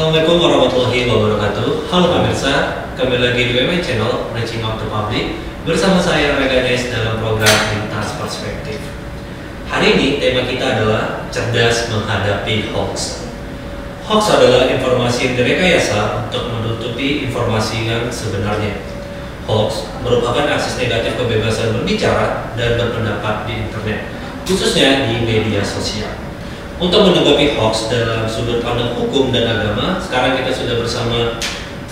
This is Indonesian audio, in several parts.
Assalamualaikum warahmatullahi wabarakatuh. Halo pemirsa, kembali lagi di WMN Channel Reaching Out to Public bersama saya Reganes dalam program Lintas Perspektif. Hari ini tema kita adalah cerdas menghadapi hoax. Hoax adalah informasi yang direkayasa untuk menutupi informasi yang sebenarnya. Hoax merupakan akses negatif kebebasan berbicara dan berpendapat di internet, khususnya di media sosial. Untuk menanggapi hoax dalam sudut pandang hukum dan agama, sekarang kita sudah bersama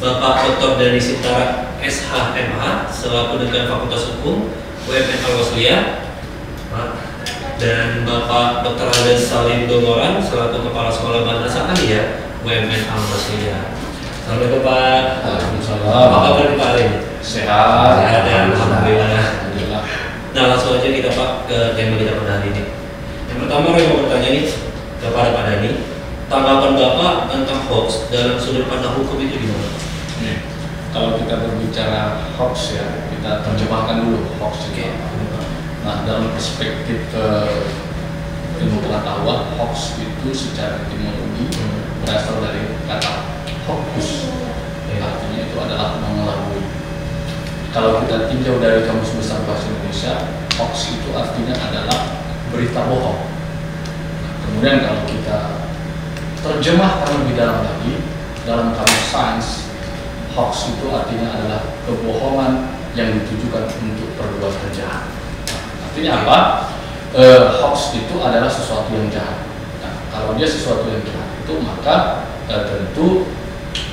Bapak Dr. Dhani Sintara, SHMH, selaku Dekan Fakultas Hukum UMN Al-Wasliyah, dan Bapak Dr. Aden Salim Dongoran, selaku Kepala Sekolah Madrasah Aliyah UMN Al-Wasliyah. Assalamualaikum Pak. Waalaikumsalam. Apa kabar Pak Alim? Sehat. Sehat dan alhamdulillah. Alhamdulillah. Nah, langsung aja kita Pak ke tema kita pada hari ini. Yang pertama saya mau bertanya nih kepada Pak Dhani, tanggapan Bapak tentang hoax dalam sudut pandang hukum itu gimana? Kalau kita berbicara hoax ya, kita terjemahkan dulu hoax itu. Nah, dalam perspektif ilmu pengetahuan, hoax itu secara etimologi berasal dari kata hokus, artinya itu adalah mengelabui. Kalau kita tinjau dari Kamus Besar Bahasa Indonesia, hoax itu artinya adalah berita bohong. Kemudian kalau kita terjemahkan lebih dalam lagi, dalam kamus sains, hoax itu artinya adalah kebohongan yang ditujukan untuk perbuatan jahat. Artinya apa? Hoax itu adalah sesuatu yang jahat. Nah, kalau dia sesuatu yang jahat itu maka tentu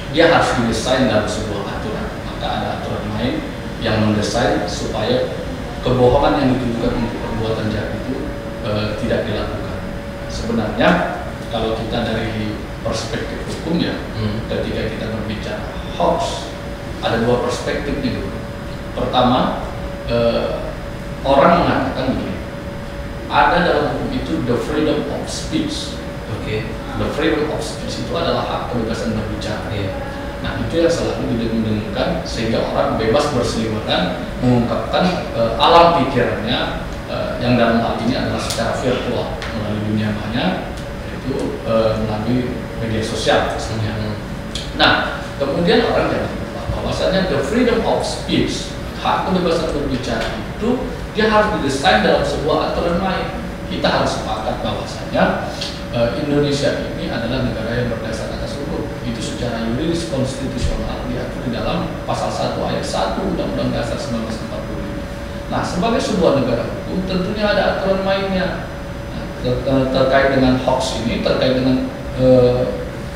dia harus didesain dalam sebuah aturan. Maka ada aturan main yang mendesain supaya kebohongan yang ditujukan untuk perbuatan jahat itu tidak dilakukan. Sebenarnya kalau kita dari perspektif hukum ya, ketika kita berbicara hoax, ada dua perspektif nih dulu. Pertama, orang mengatakan begini, ada dalam hukum itu the freedom of speech. The freedom of speech itu adalah hak kebebasan berbicara. Nah, itu yang selalu didengungkan sehingga orang bebas berseliweran mengungkapkan alam pikirannya yang dalam hal ini adalah secara virtual melalui dunia maya, yaitu melalui media sosial misalnya. Nah, kemudian orang jangan lupa bahwasanya the freedom of speech, hak kebebasan berbicara itu dia harus didesain dalam sebuah aturan main. Kita harus sepakat bahwasanya Indonesia ini adalah negara yang berdasar atas hukum. Itu secara yuridis konstitusional diatur di dalam pasal 1 ayat 1 Undang-Undang Dasar 1945. Nah, sebagai sebuah negara hukum tentunya ada aturan mainnya. Nah, terkait dengan hoax ini, terkait dengan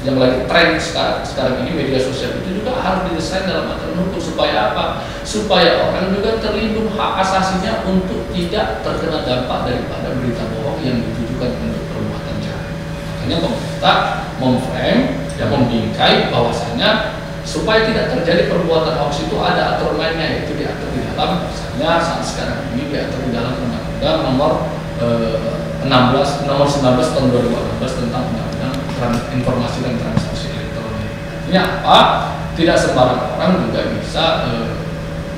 yang lagi tren sekarang ini media sosial itu juga harus didesain dalam aturan hukum supaya apa? Supaya orang juga terlindung hak asasinya untuk tidak terkena dampak daripada berita bohong yang ditujukan untuk perbuatan jahat. Makanya pemerintah memframe dan membingkai bahwasanya supaya tidak terjadi perbuatan hoax itu ada aturan mainnya, yaitu diatur di dalam misalnya saat sekarang ini diatur di dalam Undang-Undang nomor 19 tahun 2018 tentang Undang-Undang Informasi dan Transaksi Elektronik. Ini apa? Tidak sembarang orang juga bisa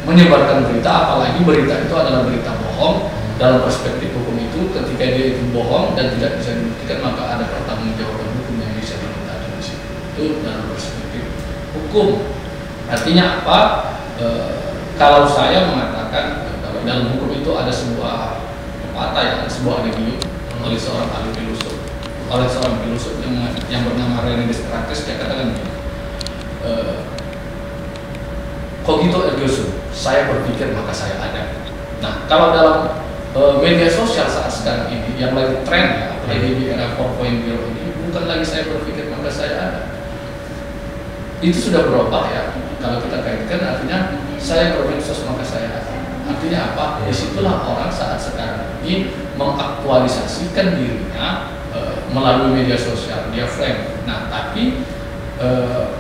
menyebarkan berita, apalagi berita itu adalah berita bohong. Dalam perspektif hukum itu, ketika dia itu bohong dan tidak bisa dibuktikan, maka ada pertanggungjawaban hukum yang bisa diminta di situ. Itu dalam perspektif hukum. Artinya apa? Kalau saya mengatakan kalau dalam hukum itu ada sebuah pepatah ya, sebuah adagium oleh seorang ahli filosof, yang bernama René Descartes. Dia katakan begini, cogito ergo sum, saya berpikir maka saya ada. Nah, kalau dalam media sosial saat sekarang ini yang lagi tren ya, apalagi di era 4.0 ini, bukan lagi saya berpikir maka saya ada. Itu sudah berubah ya. Kalau kita kaitkan artinya saya bermedsos maka saya ada. Artinya apa? Disitulah orang saat sekarang ini mengaktualisasikan dirinya melalui media sosial, dia frame. Nah, tapi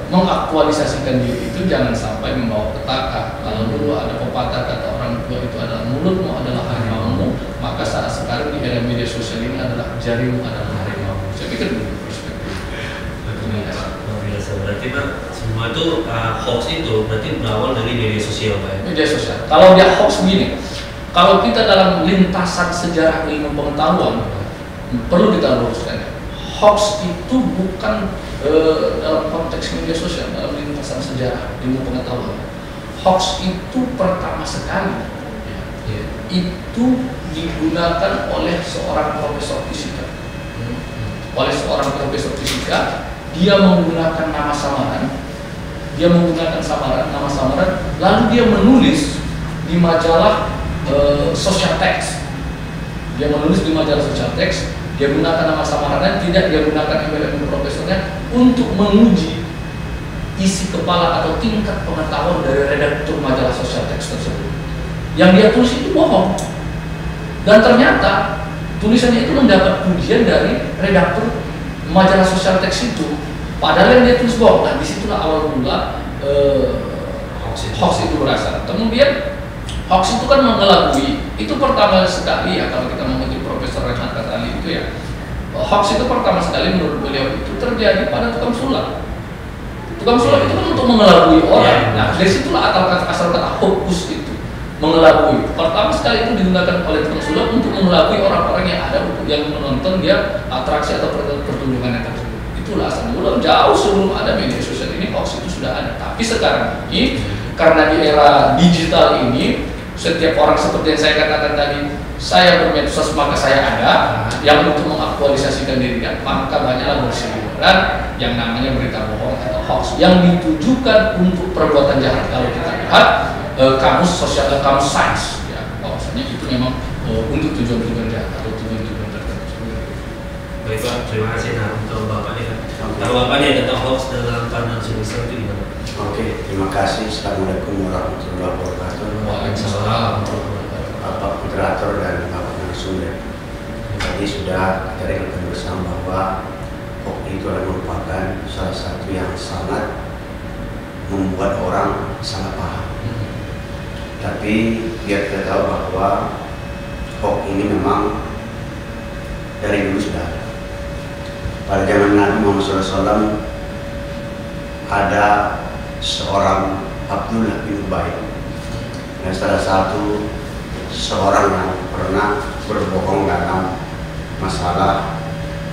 mengaktualisasikan diri itu jangan sampai membawa petaka. Kalau dulu ada pepatah kata orang tua itu adalah mulutmu adalah harimaumu, maka saat sekarang di era media sosial ini adalah jarimu adalah harimau. Saya pikir begitu perspektif. Berarti Pak, semua itu hoax itu berarti berawal dari media sosial Pak ya? Media sosial. Kalau dia hoax begini, kalau kita dalam lintasan sejarah ilmu pengetahuan perlu kita luruskan ya. hoax itu bukan dalam konteks media sosial, dalam lintasan sejarah, ilmu pengetahuan. Hoax itu pertama sekali itu digunakan oleh seorang profesor fisika. Oleh seorang profesor fisika, dia menggunakan nama samaran, nama samaran, lalu dia menulis di majalah social text. Dia gunakan nama samaran, tidak dia gunakan email profesornya untuk menguji isi kepala atau tingkat pengetahuan dari redaktur majalah social text tersebut. Yang dia tulis itu bohong, dan ternyata tulisannya itu mendapat pujian dari redaktur majalah social text itu, padahal yang dia tulis bohong. Nah, disitulah awal mula hoax itu berasal. Kemudian hoax itu kan mengelabui, itu pertama sekali ya, kalau kita mengutip Profesor Rehan Katali itu ya, hoax itu pertama sekali menurut beliau itu terjadi pada tukang sulap. Tukang sulap itu kan untuk mengelabui orang. Nah, dari situlah asal kata hoax itu, mengelabui. Pertama sekali itu digunakan oleh tukang sulap untuk mengelabui orang-orang yang ada, yang menonton dia atraksi atau pertunjukannya tersebut. Itulah asal mula, jauh sebelum ada media sosial ini hoax itu sudah ada. Tapi sekarang ini karena di era digital ini, setiap orang seperti yang saya katakan tadi, saya bermedsos maka saya ada, yang untuk mengaktualisasikan dirinya, maka banyaklah berseliweran yang namanya berita bohong atau hoax yang ditujukan untuk perbuatan jahat. Kalau kita lihat kamus sains, ya, bahwasanya itu memang untuk tujuan-tujuan jahat atau tujuan-tujuan tertentu. Baik Pak, terima kasih. Nah, untuk Bapak nih, kalau Bapak nih tentang hoax dalam pandangan Sumisel itu gimana? Oke, terima kasih. Assalamualaikum warahmatullahi wabarakatuh. Waalaikumsalam. Bapak moderator dan Bapak narasumber. Tadi sudah kita dengarkan bersama bahwa hoax itu adalah merupakan salah satu yang sangat membuat orang sangat paham. Tapi biar kita tahu bahwa hoax ini memang dari dulu sudah ada. Pada zaman Nabi Muhammad SAW ada seorang Abdullah bin Ubay, dan salah satu seorang yang pernah berbohong dalam masalah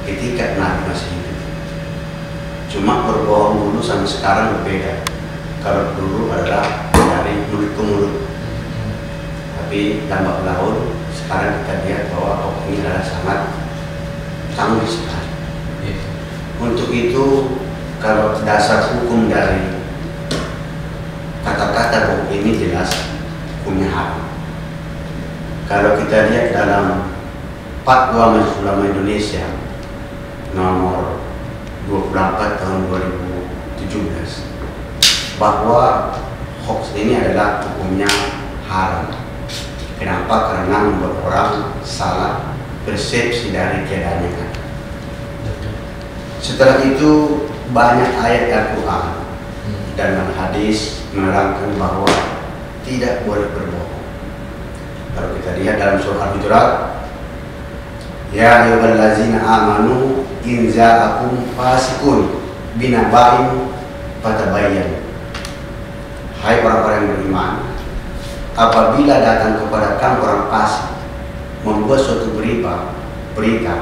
ketika Nabi masih hidup. Cuma berbohong dulu sama sekarang berbeda. Kalau dulu adalah dari mulut ke mulut, tapi lambat laun sekarang kita lihat bahwa hoax ini adalah sangat canggih sekali. Untuk itu, kalau dasar hukum dari kata-kata hoax ini jelas hukumnya haram. Kalau kita lihat dalam Fatwa Majelis Ulama Indonesia nomor 24 tahun 2017, bahwa hoax ini adalah hukumnya haram. Kenapa? Karena membuat orang salah persepsi dari keadaan yang ada. Setelah itu banyak ayat Al-Quran dan hadis menerangkan bahwa tidak boleh berbohong. Kalau kita lihat dalam surah Al-Hujurat, ya ayyuhallazina amanu in ja'akum fasiqun binaba'in fatabayyanu. Hai orang-orang yang beriman, apabila datang kepada kamu orang fasik membuat suatu berita,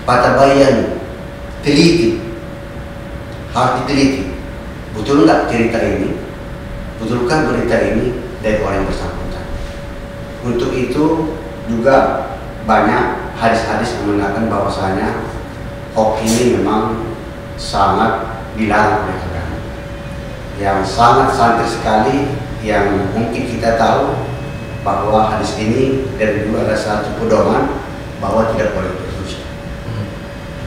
fatabayyanu, teliti, harus diteliti. Betul nggak cerita ini? Betulkah berita ini dari orang yang bersangkutan? Untuk itu juga banyak hadis-hadis yang mengatakan bahwasanya hoax ini memang sangat dilarang oleh agama. Yang sangat santer sekali yang mungkin kita tahu bahwa hadis ini dari dulu ada satu pedoman bahwa tidak boleh berdusta.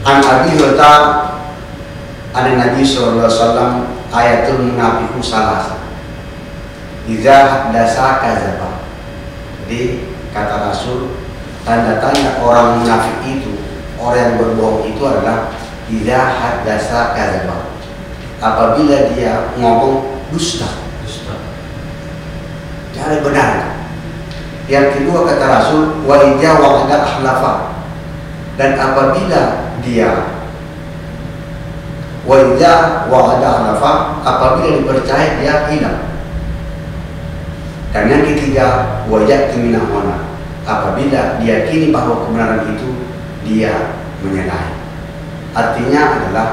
An Abi Hurairah ada Nabi SAW ayatul munafiqu salasa idza haddasa kadzaba. Jadi kata Rasul, tanda-tanda orang munafik itu, orang yang berbohong itu adalah idza haddasa kadzaba, apabila dia ngomong dusta. Jangan benar. Yang kedua kata Rasul, wa idza wa'ada ahlafa, dan apabila dia wajah wa'ada ahlafa, apabila dipercaya dia hilang. Dan yang ketiga, wajah keminahona, apabila diyakini bahwa kebenaran itu dia menyalahi. artinya adalah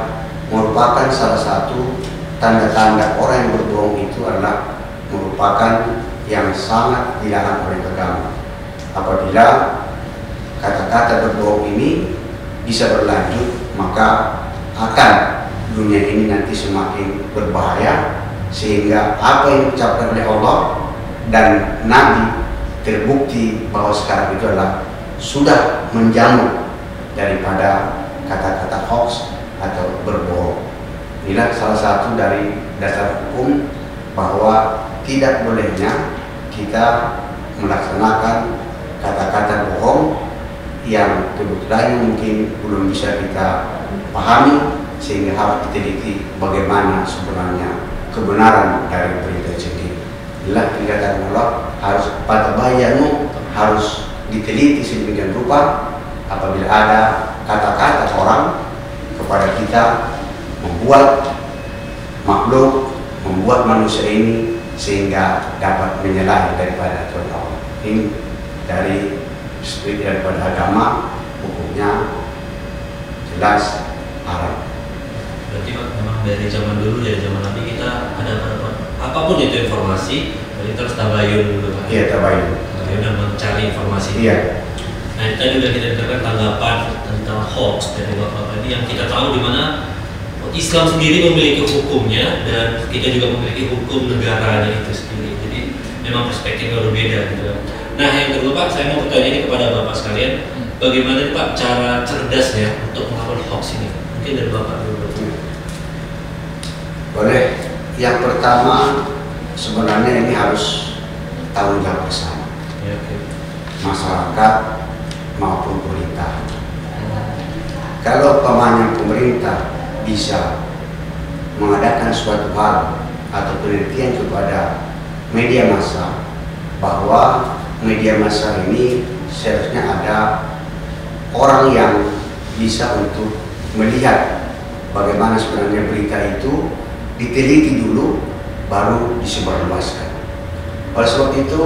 merupakan salah satu tanda-tanda orang yang berbohong itu adalah merupakan yang sangat dilarang oleh agama. Apabila kata-kata berbohong ini bisa berlanjut, maka akan dunia ini nanti semakin berbahaya, sehingga apa yang diucapkan oleh Allah dan Nabi terbukti bahwa sekarang itu adalah sudah menjamu daripada kata-kata hoax atau berbohong. Inilah salah satu dari dasar hukum bahwa tidak bolehnya kita melaksanakan kata-kata bohong yang kebetulan mungkin belum bisa kita pahami, sehingga harus diteliti bagaimana sebenarnya kebenaran dari berita itu sendiri. Inilah dikatakan Allah harus pada bayanu, harus diteliti sedemikian rupa apabila ada kata-kata orang kepada kita membuat makhluk, membuat manusia ini sehingga dapat menyalahi daripada Tuhan Allah. Ini dari spirit daripada agama, hukumnya jelas haram. Berarti Pak, memang dari zaman dulu, dari zaman Nabi kita ada apapun itu informasi, jadi terus tabayun dulu Pak. Iya, tabayun. Tabayun dan mencari informasi. Iya. Nah, tadi juga kita dengarkan tanggapan tentang hoax dari Bapak ini yang kita tahu di mana Islam sendiri memiliki hukumnya dan kita juga memiliki hukum negaranya itu sendiri. Jadi memang perspektifnya berbeda gitu. Nah, yang kedua Pak, saya mau bertanya ini kepada Bapak sekalian, bagaimana nih, Pak cara cerdasnya untuk melawan hoax ini? Mungkin dari Bapak dulu. Boleh. Yang pertama sebenarnya ini harus tanggung jawab bersama. Ya, oke. Masyarakat maupun pemerintah. Kalau pamannya pemerintah bisa mengadakan suatu hal atau penelitian kepada media massa bahwa media massa ini seharusnya ada orang yang bisa untuk melihat bagaimana sebenarnya berita itu, diteliti dulu baru disebarluaskan. Oleh sebab itu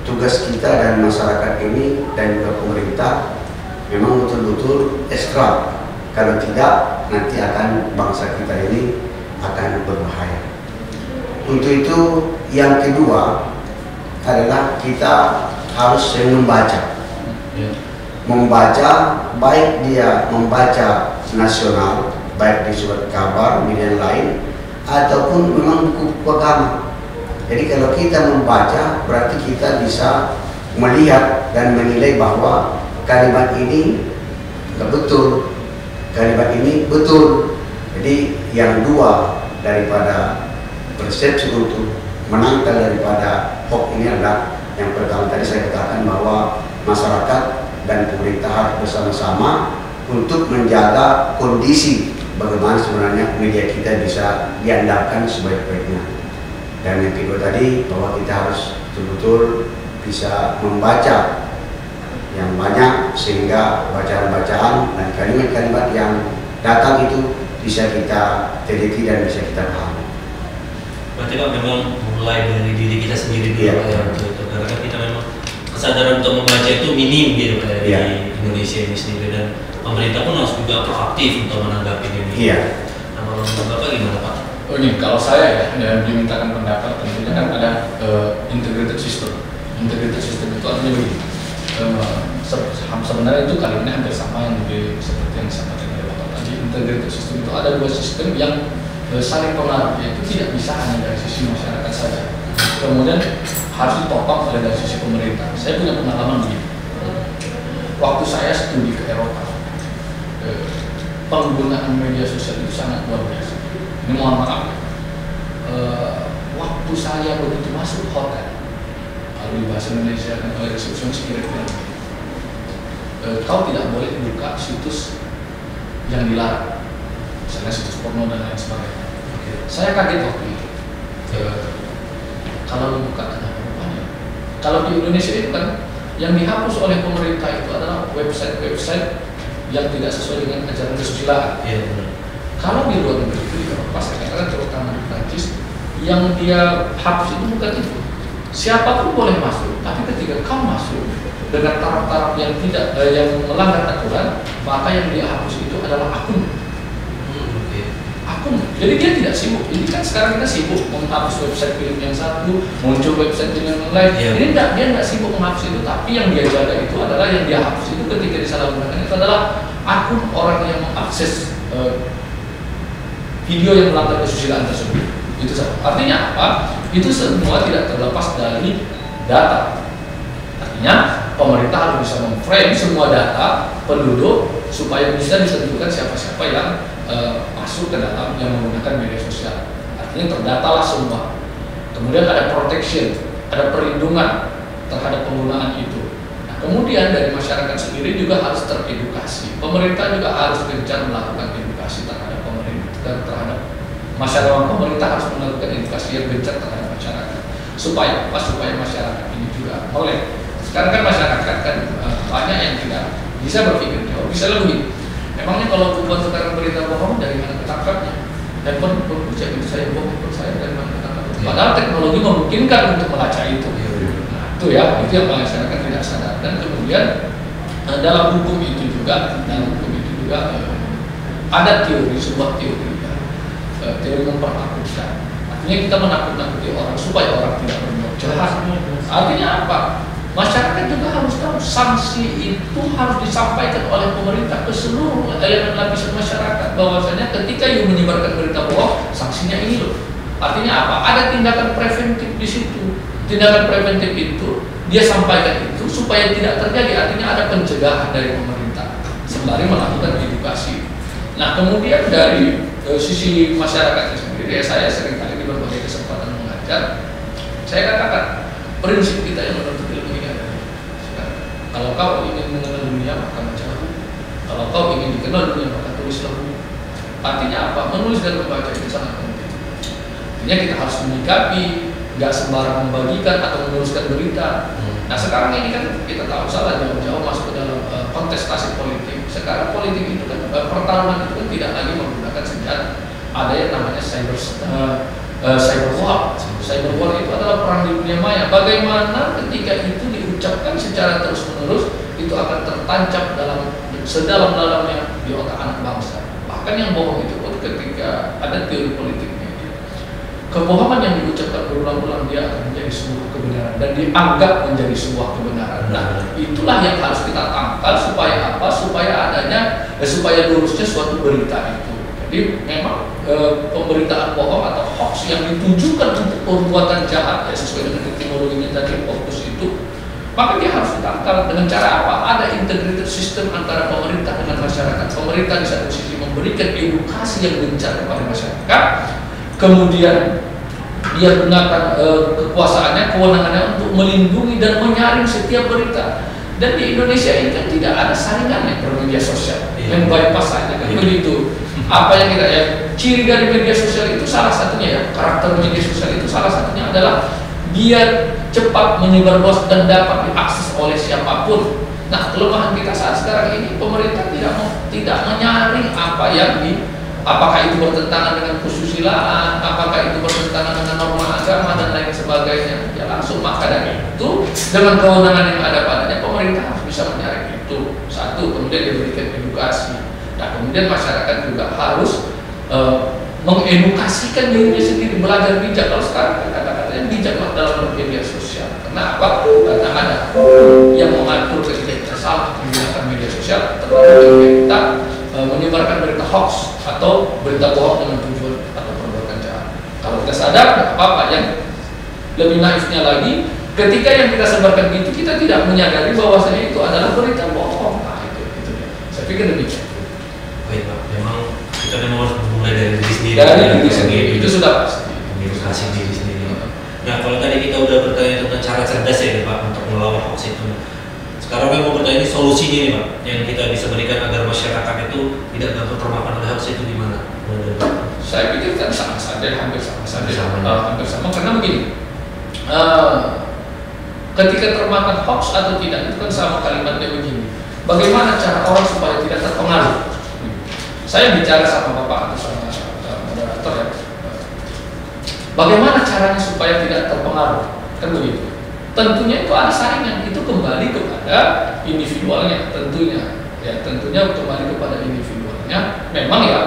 tugas kita dan masyarakat ini dan juga pemerintah memang betul-betul ekstra. Kalau tidak, nanti akan bangsa kita ini akan berbahaya. Untuk itu yang kedua adalah kita harus sering membaca. Membaca, baik dia membaca nasional, baik di surat kabar, media lain, ataupun memang buku agama. Jadi kalau kita membaca, berarti kita bisa melihat dan menilai bahwa kalimat ini betul, kalimat ini betul. Jadi yang dua daripada persepsi untuk menangkal daripada hoax ini adalah yang pertama tadi saya katakan bahwa masyarakat dan pemerintah harus bersama-sama untuk menjaga kondisi bagaimana sebenarnya media kita bisa diandalkan sebaik-baiknya. Dan yang kedua tadi bahwa kita harus betul-betul bisa membaca yang banyak sehingga bacaan-bacaan dan kalimat-kalimat yang datang itu bisa kita teliti dan bisa kita pahami. Berarti Pak memang mulai dari diri kita sendiri dulu Iya. Pak, ya, itu. Karena kan kita memang kesadaran untuk membaca itu minim gitu Pak, di Iya. Indonesia ini sendiri, dan pemerintah pun harus juga proaktif untuk menanggapi ini. Iya. Nah, kalau menurut Bapak gimana Pak? Oh ini kalau saya ya dimintakan pendapat, tentunya kan ada integrated system. Integrated system itu artinya begini. Sebenarnya itu kalimatnya hampir sama yang seperti yang disampaikan oleh Bapak tadi. Integrated system itu ada dua sistem yang saling pengaruh, yaitu tidak bisa hanya dari sisi masyarakat saja. Kemudian harus ditopang oleh dari sisi pemerintah. Saya punya pengalaman begini. Waktu saya studi ke Eropa, penggunaan media sosial itu sangat luar biasa. Ini mohon maaf, waktu saya begitu masuk hotel, kalau di bahasa Indonesia kan oleh resepsionis kira-kira kau tidak boleh buka situs yang dilarang, misalnya situs porno dan lain sebagainya. Saya kaget waktu itu. Kalau dibuka kenapa rupanya? Kalau di Indonesia itu kan yang dihapus oleh pemerintah itu adalah website-website yang tidak sesuai dengan ajaran kesusilaan. Iya benar. Kalau di luar negeri itu di Eropa, saya katakan terutama di Prancis, yang dia hapus itu bukan itu. Siapapun boleh masuk, tapi ketika kau masuk dengan taraf-taraf yang tidak yang melanggar aturan, maka yang dia hapus itu adalah akun Jadi dia tidak sibuk. Ini kan sekarang kita sibuk menghapus website film yang satu, muncul website film yang lain. Ini dia tidak sibuk menghapus itu, tapi yang dia jaga itu adalah yang dia hapus itu ketika disalahgunakan itu adalah akun orang yang mengakses video yang melanggar kesusilaan tersebut. Itu artinya apa? Itu semua tidak terlepas dari data. Artinya pemerintah harus bisa memframe semua data penduduk supaya bisa ditentukan siapa-siapa yang masuk ke dalam yang menggunakan media sosial. Artinya terdatalah semua. Kemudian ada protection, ada perlindungan terhadap penggunaan itu. Nah, kemudian dari masyarakat sendiri juga harus teredukasi. Pemerintah juga harus gencar melakukan edukasi terhadap pemerintah, terhadap masyarakat. Pemerintah harus melakukan edukasi yang gencar terhadap masyarakat. Supaya apa? Supaya masyarakat ini juga oleh. Sekarang kan masyarakat kan banyak yang tidak bisa berpikir jauh, bisa lebih. Memangnya kalau buat sekarang berita bohong dari mana ketangkapnya? Handphone cek itu saya bohong, handphone saya dari mana ketangkapnya? Padahal teknologi memungkinkan untuk melacak itu. Nah, itu ya, itu yang masyarakat tidak sadar. Dan kemudian dalam hukum itu juga, ada teori, sebuah teori, teori mempertakutkan. Artinya kita menakut-nakuti orang supaya orang tidak berbuat jahat. Artinya apa? Masyarakat juga harus tahu sanksi itu harus disampaikan oleh pemerintah ke seluruh elemen lapisan masyarakat, bahwasanya ketika you menyebarkan berita bohong, sanksinya ini loh. Artinya apa? Ada tindakan preventif di situ. Tindakan preventif itu dia sampaikan itu supaya tidak terjadi. Artinya ada pencegahan dari pemerintah sembari melakukan edukasi. Nah, kemudian dari sisi masyarakatnya sendiri, saya seringkali di berbagai kesempatan mengajar, saya katakan prinsip kita yang menuntut ilmu ini adalah kalau kau ingin mengenal dunia maka bacalah buku. Kalau kau ingin dikenal dunia maka tulislah buku. Artinya apa? Menulis dan membaca itu sangat penting. Artinya kita harus menyikapi, nggak sembarang membagikan atau menuliskan berita. Nah sekarang ini kan kita tahu salah jauh-jauh masuk ke dalam kontestasi politik. Sekarang politik itu kan pertarungan itu kan tidak lagi menggunakan senjata. Ada yang namanya cyber war. Cyber war itu adalah perang di dunia maya. Bagaimana ketika itu diucapkan secara terus-menerus, itu akan tertancap dalam sedalam-dalamnya di otak anak bangsa. Bahkan yang bohong itu pun ketika ada teori politiknya, kebohongan yang diucapkan berulang-ulang dia akan menjadi sebuah kebenaran dan dianggap menjadi sebuah kebenaran. Nah, itulah yang harus kita tangkal supaya apa? Supaya lurusnya suatu berita itu. Jadi memang pemberitaan bohong atau hoax yang ditujukan untuk perbuatan jahat ya sesuai dengan teknologinya tadi fokus itu, maka dia harus ditangkal dengan cara apa? Ada integrated system antara pemerintah dengan masyarakat. Pemerintah di satu sisi memberikan edukasi yang gencar kepada masyarakat, kemudian dia gunakan kekuasaannya, kewenangannya untuk melindungi dan menyaring setiap berita. Dan di Indonesia ini kan tidak ada saringannya bermedia sosial, yang bypass saja kan begitu. Apa yang kita ya ciri dari media sosial itu salah satunya ya, karakter media sosial itu salah satunya adalah dia cepat menyebar luas dan dapat diakses oleh siapapun. Nah, kelemahan kita saat sekarang ini pemerintah tidak menyaring apa yang apakah itu bertentangan dengan kesusilaan, apakah itu bertentangan dengan norma agama dan lain sebagainya. Ya langsung maka dari itu dengan kewenangan yang ada padanya pemerintah harus bisa menyaring itu. Satu, kemudian diberikan edukasi. Nah, kemudian masyarakat juga harus mengedukasikan dirinya sendiri, belajar bijak. Kalau sekarang kata-katanya bijaklah dalam media sosial. Kenapa? Karena ada yang mengatur ketika kita salah menggunakan media sosial, terutama kita menyebarkan berita hoax atau berita bohong dengan tujuan atau perbuatan jahat. Kalau kita sadar, tidak apa-apa. Yang lebih naifnya lagi, ketika yang kita sebarkan itu kita tidak menyadari bahwasanya itu adalah berita bohong. Nah, itu dia. Saya pikir demikian. Baik Pak, memang kita memang harus mulai dari diri sendiri. Dari diri sendiri itu sudah pasti. Edukasi diri sendiri. Nah, kalau tadi kita udah bertanya tentang cara cerdas ya Pak untuk melawan hoax itu. Sekarang saya mau bertanya ini solusinya nih Pak, yang kita bisa berikan agar masyarakat itu tidak gampang termakan oleh hoax itu di mana? Saya pikir kan sama saja, hampir sama saja. Hampir sama karena begini. Ketika termakan hoax atau tidak itu kan sama kalimatnya begini. Bagaimana cara orang supaya tidak terpengaruh? Saya bicara sama Bapak atau sama moderator ya. Bagaimana caranya supaya tidak terpengaruh? Kan begitu. Tentunya itu ada saringan, itu kembali kepada individualnya tentunya. Ya, tentunya kembali kepada individualnya. Memang ya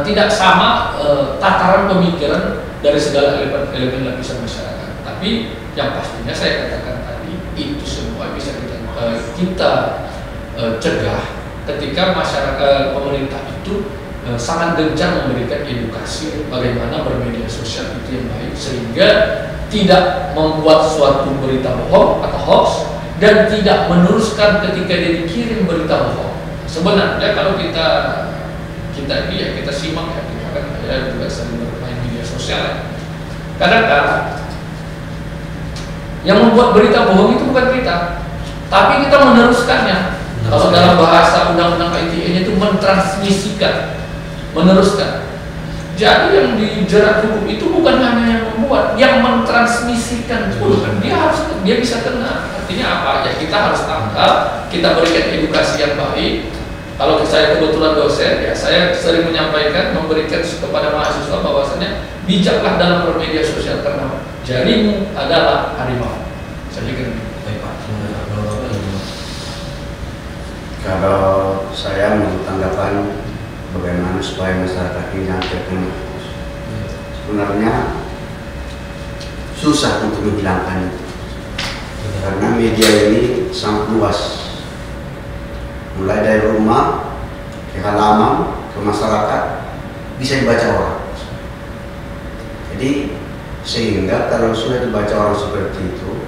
tidak sama tataran pemikiran dari segala elemen lapisan masyarakat. Tapi yang pastinya saya katakan tadi, itu semua bisa kita cegah ketika masyarakat pemerintah itu sangat gencar memberikan edukasi bagaimana bermedia sosial itu yang baik, sehingga tidak membuat suatu berita bohong atau hoax dan tidak meneruskan ketika dia dikirim berita bohong. Sebenarnya kalau kita ini ya kita simak ya, kita kan juga sering bermain media sosial ya. Kadang-kadang yang membuat berita bohong itu bukan kita, tapi kita meneruskannya. Kalau dalam bahasa undang-undang ITE itu mentransmisikan, meneruskan. Jadi yang dijerat hukum itu bukan hanya yang membuat, yang mentransmisikan pun dia bisa kena. Artinya apa? Ya kita harus tangkap, kita berikan edukasi yang baik. Kalau saya kebetulan dosen, ya saya sering menyampaikan, memberikan kepada mahasiswa bahwasanya bijaklah dalam bermedia sosial karena jarimu adalah harimau. Saya pikir. Baik Pak. Kalau saya mau tanggapan bagaimana supaya masyarakat ini terkena, sebenarnya susah untuk menghilangkan itu. Karena media ini sangat luas, mulai dari rumah ke halaman ke masyarakat bisa dibaca orang. Jadi sehingga kalau sudah dibaca orang seperti itu,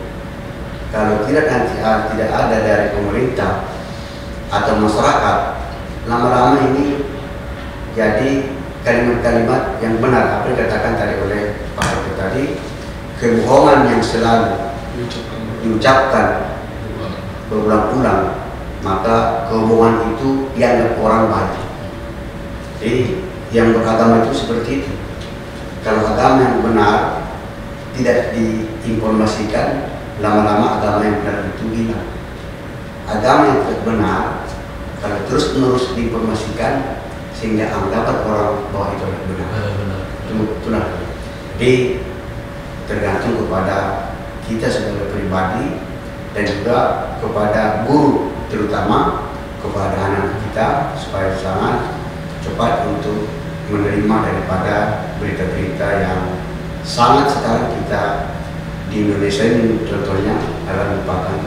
kalau tidak ada dari pemerintah atau masyarakat, lama-lama ini jadi kalimat-kalimat yang benar apa yang dikatakan tadi oleh Pak Dr. tadi, kebohongan yang selalu diucapkan berulang-ulang, maka kebohongan itu dianggap orang baik. Jadi yang beragama itu seperti itu. Kalau agama yang benar tidak diinformasikan, lama-lama agama yang benar itu hilang. Agama yang tidak benar kalau terus-menerus diinformasikan, sehingga anggapan orang bahwa itu adalah benar. Itulah. Jadi tergantung kepada kita sebagai pribadi dan juga kepada guru, terutama kepada anak kita, supaya sangat cepat untuk menerima daripada berita-berita yang sangat sekarang kita di Indonesia ini contohnya adalah merupakan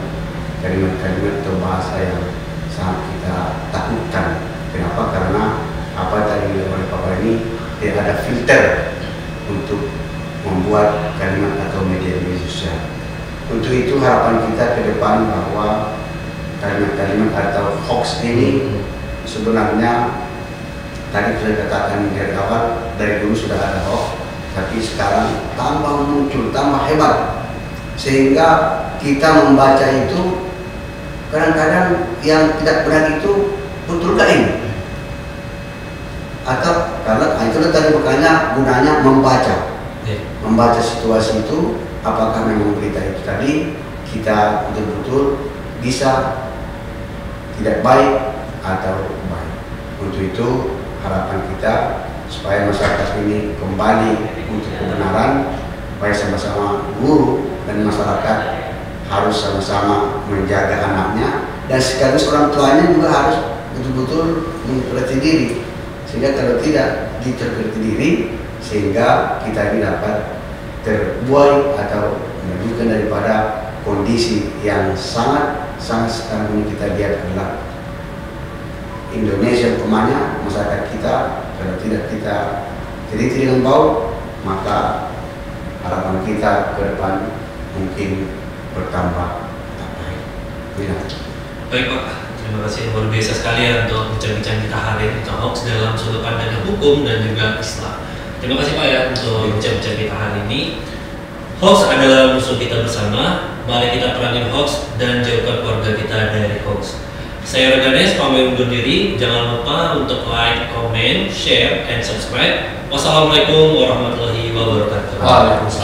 kalimat-kalimat atau bahasa yang sangat kita takutkan. Kenapa? Karena apa tadi oleh Bapak ini tidak ada filter untuk membuat kalimat atau media sosial. Untuk itu harapan kita ke depan bahwa kalimat-kalimat atau hoax ini sebenarnya tadi sudah katakan dari awal, dari dulu sudah ada hoax, tapi sekarang tambah muncul, tambah hebat, sehingga kita membaca itu kadang-kadang yang tidak benar itu betulkah ini? Atau karena itu tadi makanya gunanya membaca situasi itu, apakah memang berita itu tadi kita betul-betul bisa tidak baik atau baik. Untuk itu harapan kita supaya masyarakat ini kembali untuk kebenaran, supaya sama-sama guru dan masyarakat harus sama-sama menjaga anaknya, dan sekaligus orang tuanya juga harus betul-betul memperhati diri, sehingga kalau tidak diterperhati diri, sehingga kita ini dapat terbuai atau menunjukkan daripada kondisi yang sangat sekarang ini kita lihat adalah Indonesia umpamanya, masyarakat kita kalau tidak kita teliti dengan baik, maka harapan kita ke depan mungkin bertambah baik. Baik Pak, terima kasih luar biasa sekali ya untuk bincang-bincang kita hari ini tentang hoax dalam sudut pandang hukum dan juga Islam. Terima kasih Pak ya untuk bincang-bincang kita hari ini. Hoax adalah musuh kita bersama. Mari kita perangin hoax dan jauhkan keluarga kita dari hoax. Saya Reganes pamit undur diri. Jangan lupa untuk like, comment, share, and subscribe. Wassalamualaikum warahmatullahi wabarakatuh. Waalaikumsalam.